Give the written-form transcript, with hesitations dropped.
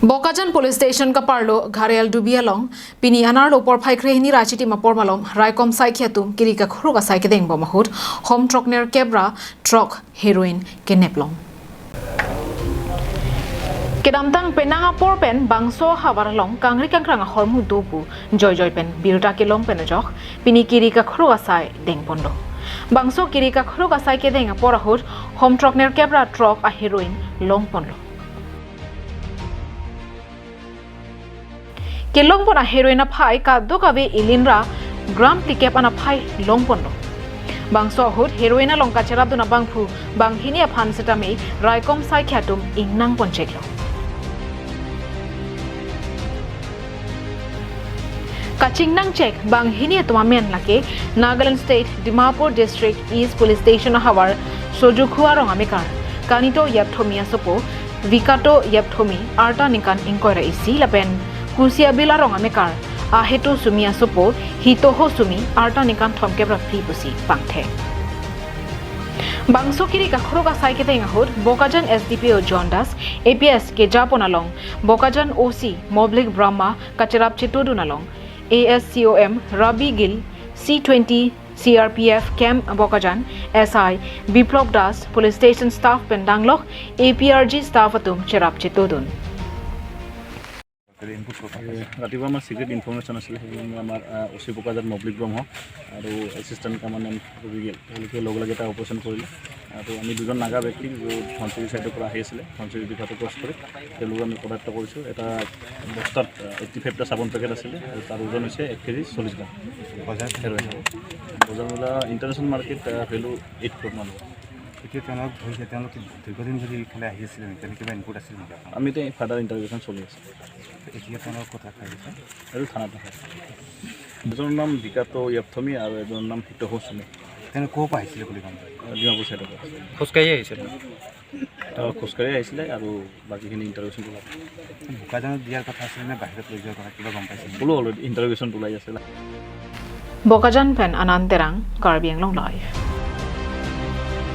Bokajan police station ka parlo Gharel Dubialong pini anar opor phaikre hini rachiti mapor malom raikom saikhiatum kirika khruga saike deng bomahut home throknerkep throk heroin keneplong kedamtang penanga porpen bangso habaralong kangri kangranga hormu dopu joy pen biruta kelong penajok pini kirika khruga sai deng pondo bangso kirika khruga saike deng porahut home throknerkep throk a heroin long pondo Kelong pona heroin a phai ka dokabe ilinra gram tikep ana phai long pondo bangso hut heroin a longka cherab duna bangphu bang hini a phan setame raikom sai khatum ingnang poncheklo kachingnang check bang hini tuma men lake Nagaland State Dimapur District East Police Station hawar sojukhua rongamekar kanito yapthomia sopo vikato yapthomi arta nikan inkoira isi lapen Kusia bila ronga mekar aheto sumia sopo hito ho sumi arta nikan thomke prafi pusi pangthe bangso kiri ka khroga saike tenga hod Bokajan SDPO John Das APS ke japonalong Bokajan OC Moblik Brahma kacharap chitodunalong ASCOM Rabi Gil C20 CRPF Camp Bokajan SI Biplop Das Police Station Staff Pendanglok APRG Staff atum cherap chitodun ৰাতিপুৱা আমাৰ secret information আছিলে আমাৰ অচি বোকাজাত মবলিক ব্ৰহ্ম আৰু assistant commandant ৰবিগেল তেওঁলোকে লগে লগে এটা অপাৰেশ্যন কৰিলে আৰু আমি দুজন নাগা ব্যক্তি ধনচিৰি চাইডৰ পৰা আহি আছিলে ধনচিৰি দিশাটো ক্ৰছ কৰি তেওঁলোকক আমি পদাৰ্থ কৰিছোঁ এটা বস্তাত 85টা চাবোন পেকেট আছিলে আৰু তাৰ ওজন হৈছে 1 কেজি 40 গ্ৰাম বজাৰ মূল্য ইণ্টাৰনেশ্যনেল মাৰ্কেট ভেলু 8 crore মান এতিয়া তেওঁলোক হৈছে তেওঁলোকে দীৰ্ঘদিন ধৰি ইফালে আহি আছিলে নেকি কিবা ইনপুট আছিল নেকি আমি এতিয়া ফাৰ্ডাৰ ইণ্টাৰভিউশ্যন চলি আছে এতিয়া তেওঁলোক কথা কৈছে আৰু থানাত এজনৰ নাম বিকাতো য়াপথমি আৰু এজনৰ নাম হিত হোসমি তেওঁ ক'ৰ পৰা আহিছিলে বুলি ক'ম ডিমাপুৰ চাইডৰ পৰা খোজকাঢ়ি আহিছিলে খোজকাঢ়ি আহিছিলে আৰু বাকীখিনি ইণ্টাৰভিউশ্যন তোলা বোকাজানত দিয়াৰ কথা আছিলে নে বাহিৰত লৈ যোৱাৰ কথা কিবা গম পাইছিল বোলো ইণ্টাৰভিউশ্যন তোলাই আছিলে Bokajan pen ananterang Karbi Anglong Live